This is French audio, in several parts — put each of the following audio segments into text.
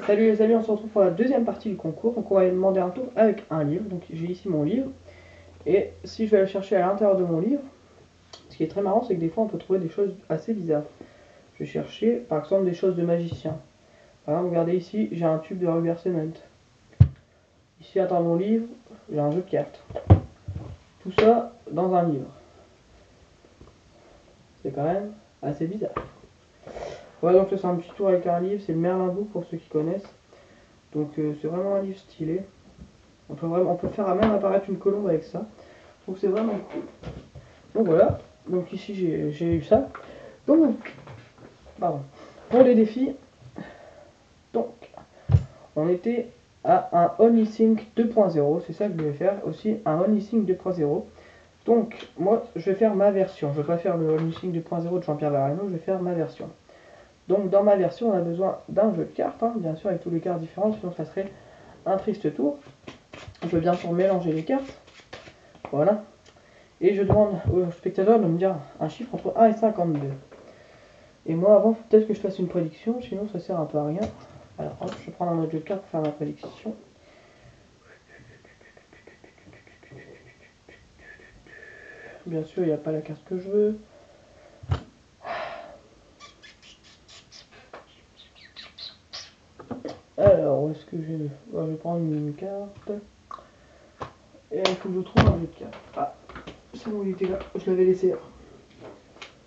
Salut les amis, on se retrouve pour la deuxième partie du concours. Donc on va aller demander un tour avec un livre. Donc j'ai ici mon livre. Et si je vais aller chercher à l'intérieur de mon livre, ce qui est très marrant, c'est que des fois on peut trouver des choses assez bizarres. Je vais chercher par exemple des choses de magicien. Par exemple, regardez ici, j'ai un tube de Rubber Cement. Ici, à mon livre, j'ai un jeu de cartes. Tout ça dans un livre. C'est quand même assez bizarre. Voilà, donc là c'est un petit tour avec un livre, c'est le Merlin Book pour ceux qui connaissent. Donc c'est vraiment un livre stylé. On peut faire même apparaître une colombe avec ça. Donc c'est vraiment cool. Donc voilà, donc ici j'ai eu ça. Donc, pardon. Pour les défis, donc on était à un OnlySync 2.0, c'est ça que je vais faire aussi, un OnlySync 2.0. Donc moi je vais faire ma version, je ne vais pas faire le OnlySync 2.0 de Jean-Pierre Varano, je vais faire ma version. Donc dans ma version on a besoin d'un jeu de cartes, hein, bien sûr avec tous les cartes différentes, sinon ça serait un triste tour. On peut bien sûr mélanger les cartes, voilà. Et je demande au spectateur de me dire un chiffre entre 1 et 52. Et moi avant, peut-être que je fasse une prédiction, sinon ça sert un peu à rien. Alors hop, je vais prendre un autre jeu de cartes pour faire ma prédiction. Bien sûr, il n'y a pas la carte que je veux. Alors, où est-ce que j'ai... je vais prendre une carte. Et il faut que je trouve un jeu de cartes. Ah, c'est bon, il était là. Je l'avais laissé là.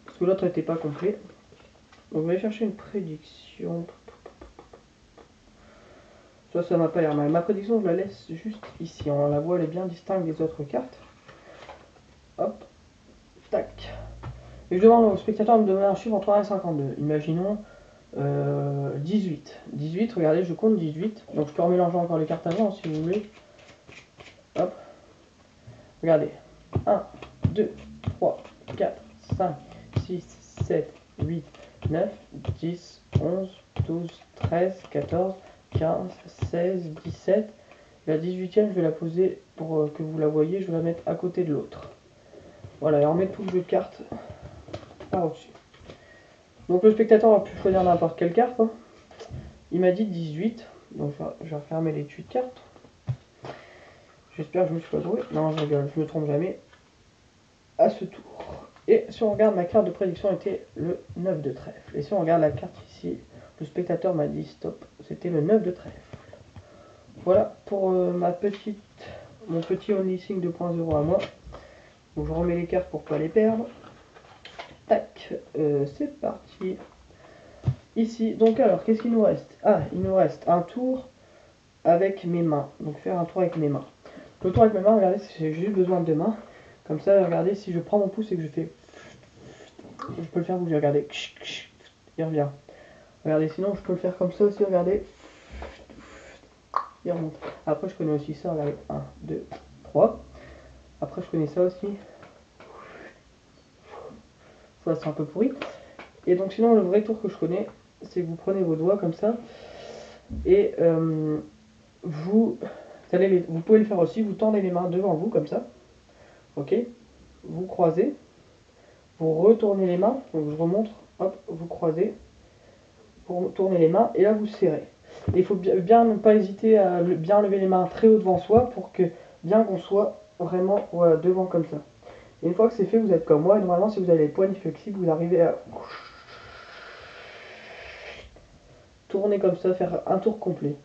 Parce que l'autre n'était pas complet. Donc, je vais chercher une prédiction. Ça m'a pas l'air mal. Ma prédiction, je la laisse juste ici. On la voit, elle est bien distincte des autres cartes. Hop. Tac. Et je demande au spectateur de me donner un chiffre entre 1 et 52. Imaginons 18. 18, regardez, je compte 18. Donc je peux remélanger encore les cartes avant si vous voulez. Hop. Regardez. 1, 2, 3, 4, 5, 6, 7, 8, 9, 10, 11, 12, 13, 14, 15, 16, 17. La 18e, je vais la poser pour que vous la voyez. Je vais la mettre à côté de l'autre. Voilà, et on met tout le jeu de cartes par au-dessus. Donc le spectateur a pu choisir n'importe quelle carte. Hein. Il m'a dit 18. Donc je vais refermer les 8 cartes. J'espère que je me suis pas trouvé. Non, je rigole, je me trompe jamais. À ce tour. Et si on regarde, ma carte de prédiction était le 9 de trèfle. Et si on regarde la carte ici, le spectateur m'a dit stop. C'était le 9 de trèfle. Voilà pour mon petit OnlySync 2.0 à moi. Donc je remets les cartes pour pas les perdre. Tac, c'est parti. Ici, donc alors, qu'est-ce qu'il nous reste? Ah, il nous reste un tour avec mes mains. Donc faire un tour avec mes mains. Le tour avec mes mains, regardez, j'ai juste besoin de deux mains. Comme ça, regardez, si je prends mon pouce et que je fais... Je peux le faire bouger, regardez. Il revient. Regardez, sinon je peux le faire comme ça aussi, regardez. Il remonte. Après, je connais aussi ça, regardez. 1, 2, 3. Après, je connais ça aussi. Ça, c'est un peu pourri. Et donc, sinon, le vrai tour que je connais, c'est que vous prenez vos doigts comme ça. Et vous pouvez le faire aussi. Vous tendez les mains devant vous, comme ça. Ok. Vous croisez. Vous retournez les mains. Donc, je remonte. Hop, vous croisez. Pour tourner les mains. Et là, vous serrez. Et il faut bien ne pas hésiter à bien lever les mains très haut devant soi pour que bien qu'on soit vraiment voilà, devant comme ça. Et une fois que c'est fait, vous êtes comme moi. Et normalement, si vous avez les poignées flexibles, vous arrivez à tourner comme ça, faire un tour complet.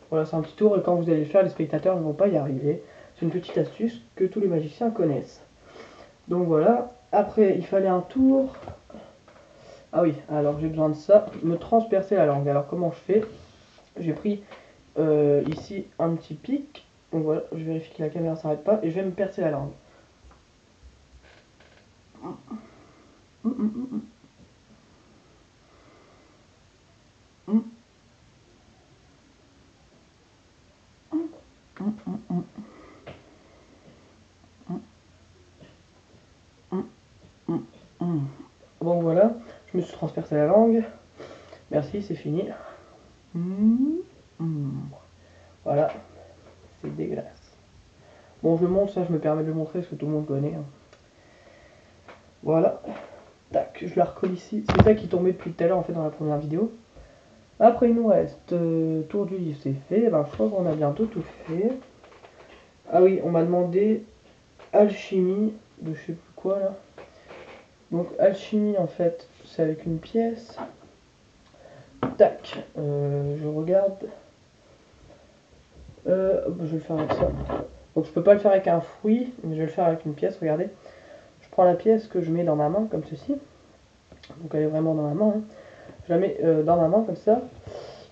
Voilà, c'est un petit tour et quand vous allez le faire, les spectateurs ne vont pas y arriver. C'est une petite astuce que tous les magiciens connaissent. Donc voilà. Après, il fallait un tour. Ah oui, alors j'ai besoin de ça. Me transpercer la langue. Alors comment je fais? J'ai pris ici un petit pic. Donc voilà, je vérifie que la caméra ne s'arrête pas et je vais me percer la langue. Bon voilà, je me suis transpercé la langue. Merci, c'est fini. Voilà, c'est dégueulasse. Bon, je montre ça, je me permets de le montrer parce que tout le monde connaît. Hein. Voilà. Tac, je la recolle ici. C'est ça qui tombait depuis tout à l'heure en fait dans la première vidéo. Après, il nous reste tour du livre, c'est fait. Ben, je crois qu'on a bientôt tout fait. Ah oui, on m'a demandé alchimie de je sais plus quoi là. Donc, alchimie en fait, c'est avec une pièce. Tac, je regarde. Je vais le faire avec ça. Donc, je peux pas le faire avec un fruit, mais je vais le faire avec une pièce. Regardez, je prends la pièce que je mets dans ma main comme ceci. Donc, elle est vraiment dans ma main. Hein. Je la mets dans ma main comme ça.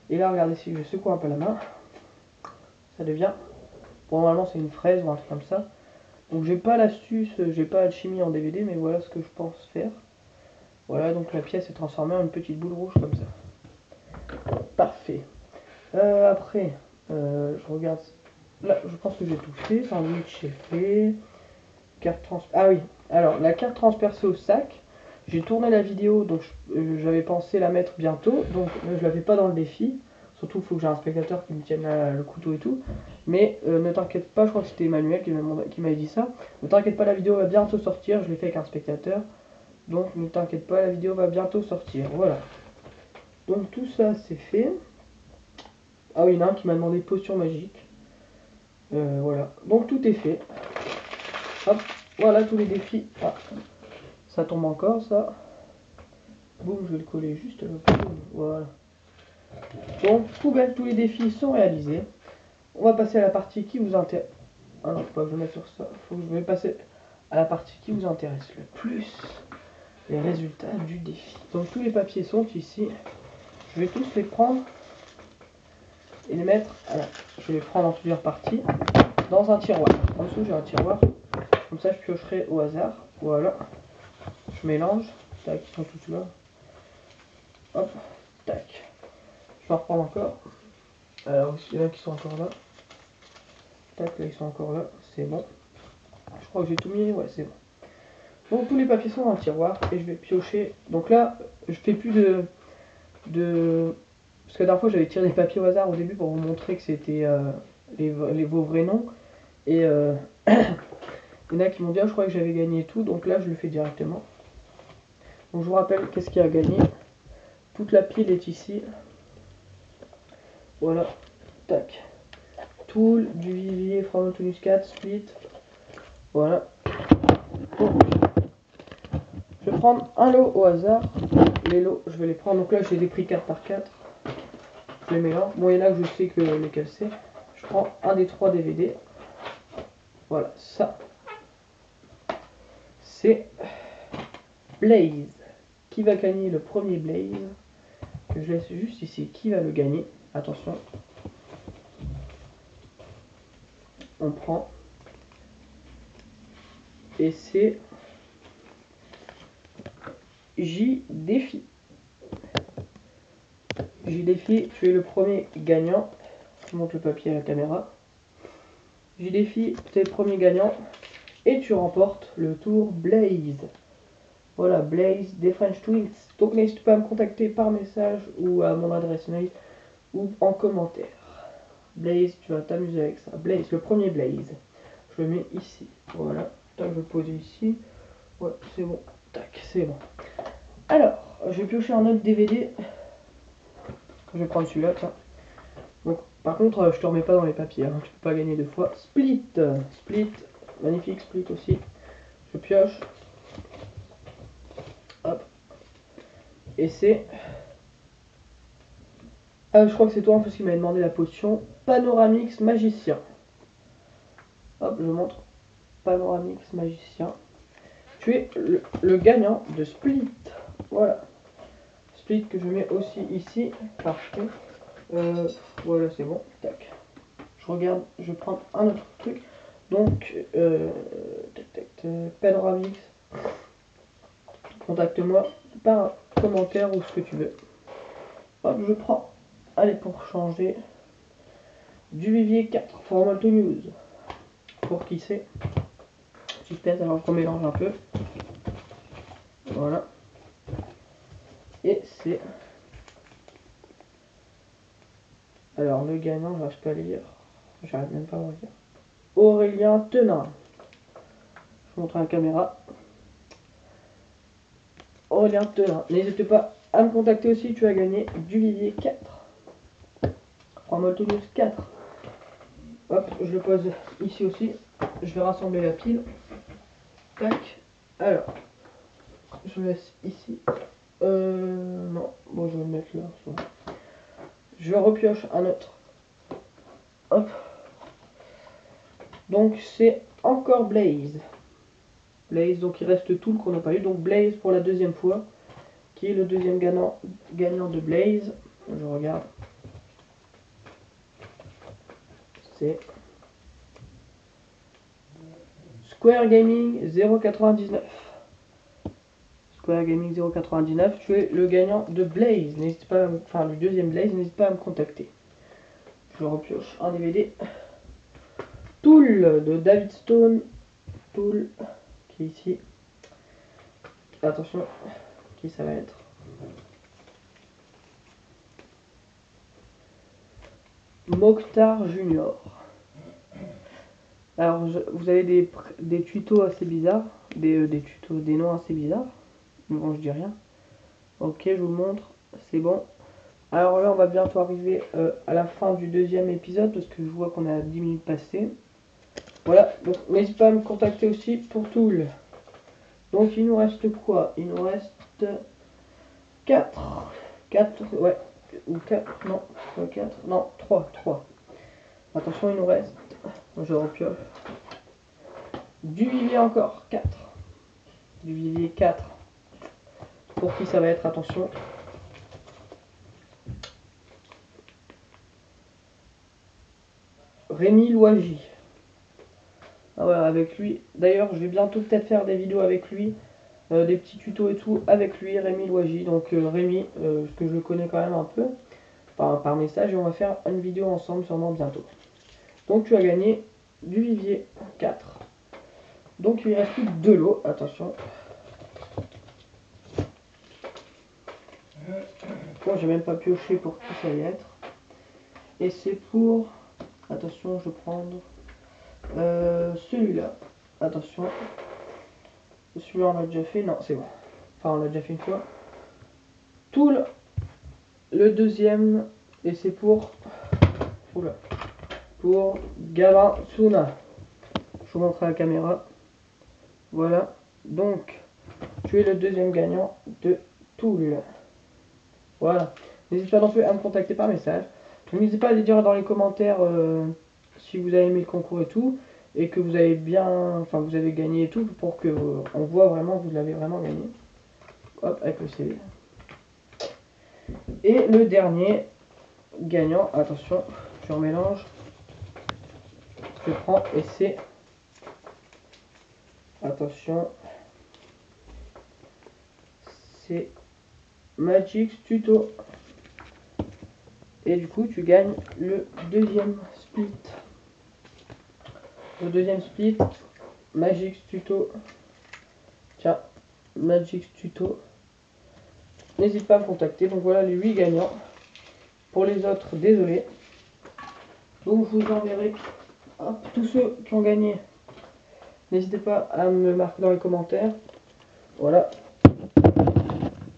Et là, regardez, si je secoue un peu la main, ça devient. Bon, normalement, c'est une fraise ou un truc comme ça. Donc, j'ai pas l'astuce, j'ai pas alchimie en DVD, mais voilà ce que je pense faire. Voilà, donc la pièce est transformée en une petite boule rouge comme ça. Parfait. Après, je regarde. Là, je pense que j'ai tout fait. Sandwich, j'ai fait. Carte trans. Ah oui. Alors, la carte transpercée au sac. J'ai tourné la vidéo, donc j'avais pensé la mettre bientôt. Donc, je l'avais pas dans le défi. Surtout, il faut que j'ai un spectateur qui me tienne le couteau et tout. Mais ne t'inquiète pas, je crois que c'était Emmanuel qui m'avait dit ça. Ne t'inquiète pas, la vidéo va bientôt sortir. Je l'ai fait avec un spectateur. Donc, ne t'inquiète pas, la vidéo va bientôt sortir. Voilà. Donc, tout ça, c'est fait. Ah oui, il y en a un qui m'a demandé potion magique. Voilà. Donc, tout est fait. Hop. Voilà tous les défis. Ah, ça tombe encore, ça. Boum, je vais le coller juste là. Boum, voilà. Donc, poubelle, tous les défis sont réalisés. On va passer à la partie qui vous intéresse. Ah non, faut pas que je mette sur ça. Faut que je vais passer à la partie qui vous intéresse le plus. Les résultats du défi. Donc, tous les papiers sont ici. Je vais tous les prendre et les mettre. Alors, je vais les prendre en plusieurs parties dans un tiroir. En dessous, j'ai un tiroir. Comme ça, je piocherai au hasard. Voilà. Je mélange. Tac, ils sont tous là. Hop, tac. Je vais en reprendre encore. Alors, il y en a qui sont encore là. Tac, là, ils sont encore là. C'est bon. Je crois que j'ai tout mis. Ouais, c'est bon. Donc, tous les papiers sont dans le tiroir. Et je vais piocher. Donc là, je fais plus Parce que la dernière fois, j'avais tiré des papiers au hasard au début pour vous montrer que c'était vos vrais noms. Et il y en a qui m'ont dit, ah, je croyais que j'avais gagné tout. Donc là, je le fais directement. Donc, je vous rappelle qu'est-ce qu'il y a gagné. Toute la pile est ici. Voilà. Tac. Tool, du vivier, Fromage Muscat, Split. Voilà. Donc, je vais prendre un lot au hasard. Les lots, je vais les prendre. Donc là, j'ai des prix 4 par 4. Je les mélange. Bon, il y en a que je sais que lesquels c'est. Je prends un des 3 DVD. Voilà, ça. C'est Blaze. Qui va gagner le premier Blaze? Que je laisse juste ici. Qui va le gagner? Attention. On prend. Et c'est J-Défi. J-Défi, tu es le premier gagnant. Je montre le papier à la caméra. J-Défi, tu es le premier gagnant. Et tu remportes le tour Blaze. Voilà, Blaze des French Twins. Donc n'hésite pas à me contacter par message ou à mon adresse mail ou en commentaire. Blaze, tu vas t'amuser avec ça. Blaze, le premier Blaze. Je le mets ici. Voilà. Tac, je vais le poser ici. Ouais, c'est bon. Tac, c'est bon. Alors, je vais piocher un autre DVD. Je vais prendre celui-là, tiens. Donc, par contre, je te remets pas dans les papiers. Hein. Tu peux pas gagner deux fois. Split. Split. Magnifique Split aussi. Je pioche. Hop. Et c'est... Ah, je crois que c'est toi en plus qui m'avait demandé la potion. Panoramix Magicien. Hop, je montre. Panoramix Magicien. Tu es le gagnant de Split. Voilà. Split que je mets aussi ici. Parfait. Voilà, c'est bon. Tac. Je regarde, je prends un autre truc. Donc, Panoramix. Contacte-moi par commentaire ou ce que tu veux. Hop, je prends. Allez, pour changer. Du Vivier 4, Formato News. Pour qui c'est? Suspense, alors je remélange un peu. Voilà. Et c'est... Alors le gagnant, j'arrive pas à lire. J'arrive même pas à lire. Aurélien Tenin. Je montre à la caméra. Aurélien Tenin. N'hésite pas à me contacter aussi, tu as gagné du Vivier 4. 3 Moltenus 4. Hop, je le pose ici aussi. Je vais rassembler la pile. Tac. Alors, je laisse ici. Non, bon, je vais le mettre là. Je repioche un autre. Hop. Donc, c'est encore Blaze. Blaze, donc il reste tout qu'on n'a pas eu. Donc, Blaze pour la deuxième fois. Qui est le deuxième gagnant de Blaze. Je regarde. C'est Square Gaming 0,99. Square Gaming 0,99, tu es le gagnant de Blaze. N'hésite pas, enfin le deuxième Blaze, n'hésite pas à me contacter. Je repioche un DVD. Tool de David Stone. Tool qui est ici. Attention, qui ça va être? Mokhtar Junior. Alors vous avez des tutos assez bizarres, des noms assez bizarres. Bon, je dis rien. Ok, je vous le montre, c'est bon. Alors là, on va bientôt arriver à la fin du deuxième épisode parce que je vois qu'on a 10 minutes passées. Voilà, donc n'hésite pas à me contacter aussi pour Tool. Donc il nous reste quoi? Il nous reste 4. 4, ouais. Ou 4, non, 4, non, 3. Attention, il nous reste, je repioche. Du vivier encore, 4. Du vivier 4. Pour qui ça va être, attention. Rémi Loisy. Ah ouais, avec lui. D'ailleurs, je vais bientôt peut-être faire des vidéos avec lui. Des petits tutos et tout avec lui, Rémi Loisy. Donc Rémi, que je le connais quand même un peu. Par message. Et on va faire une vidéo ensemble sûrement bientôt. Donc tu as gagné du vivier 4. Donc il ne reste plus que 2 lots. Attention. Bon, j'ai même pas pioché pour qui ça allait être. Et c'est pour... Attention, je vais prendre celui-là. Attention. Celui-là, on l'a déjà fait. Non, c'est bon. Enfin, on l'a déjà fait une fois. Tool, le deuxième. Et c'est pour... Oula. Pour Gavin Tsuna. Je vous montre à la caméra. Voilà. Donc, tu es le deuxième gagnant de Tool. Voilà. N'hésitez pas non plus à me contacter par message. N'hésitez pas à les dire dans les commentaires si vous avez aimé le concours et tout. Et que vous avez bien... Enfin, vous avez gagné et tout. Pour que on voit vraiment que vous l'avez vraiment gagné. Hop, avec le CV. Et le dernier gagnant, attention, je remélange. Je prends et c'est... Attention. C'est Magix Tuto. Et du coup, tu gagnes le deuxième split. Le deuxième split, Magix Tuto. Tiens, Magix Tuto. N'hésite pas à me contacter. Donc voilà les 8 gagnants. Pour les autres, désolé. Donc je vous enverrai tous ceux qui ont gagné. N'hésitez pas à me marquer dans les commentaires. Voilà.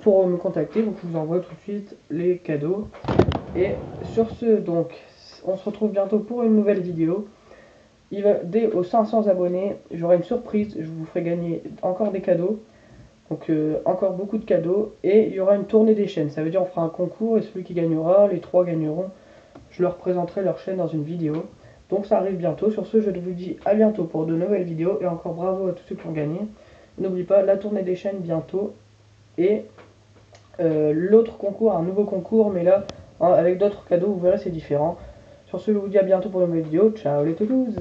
Pour me contacter, donc je vous envoie tout de suite les cadeaux. Et sur ce, donc, on se retrouve bientôt pour une nouvelle vidéo. Dès aux 500 abonnés, j'aurai une surprise. Je vous ferai gagner encore des cadeaux. Donc encore beaucoup de cadeaux. Et il y aura une tournée des chaînes. Ça veut dire on fera un concours et celui qui gagnera, les 3 gagneront. Je leur présenterai leur chaîne dans une vidéo. Donc ça arrive bientôt. Sur ce, je vous dis à bientôt pour de nouvelles vidéos. Et encore bravo à tous ceux qui ont gagné. N'oublie pas la tournée des chaînes bientôt. Et l'autre concours, un nouveau concours. Mais là, avec d'autres cadeaux, vous verrez c'est différent. Sur ce, je vous dis à bientôt pour une nouvelle vidéo. Ciao les toutous!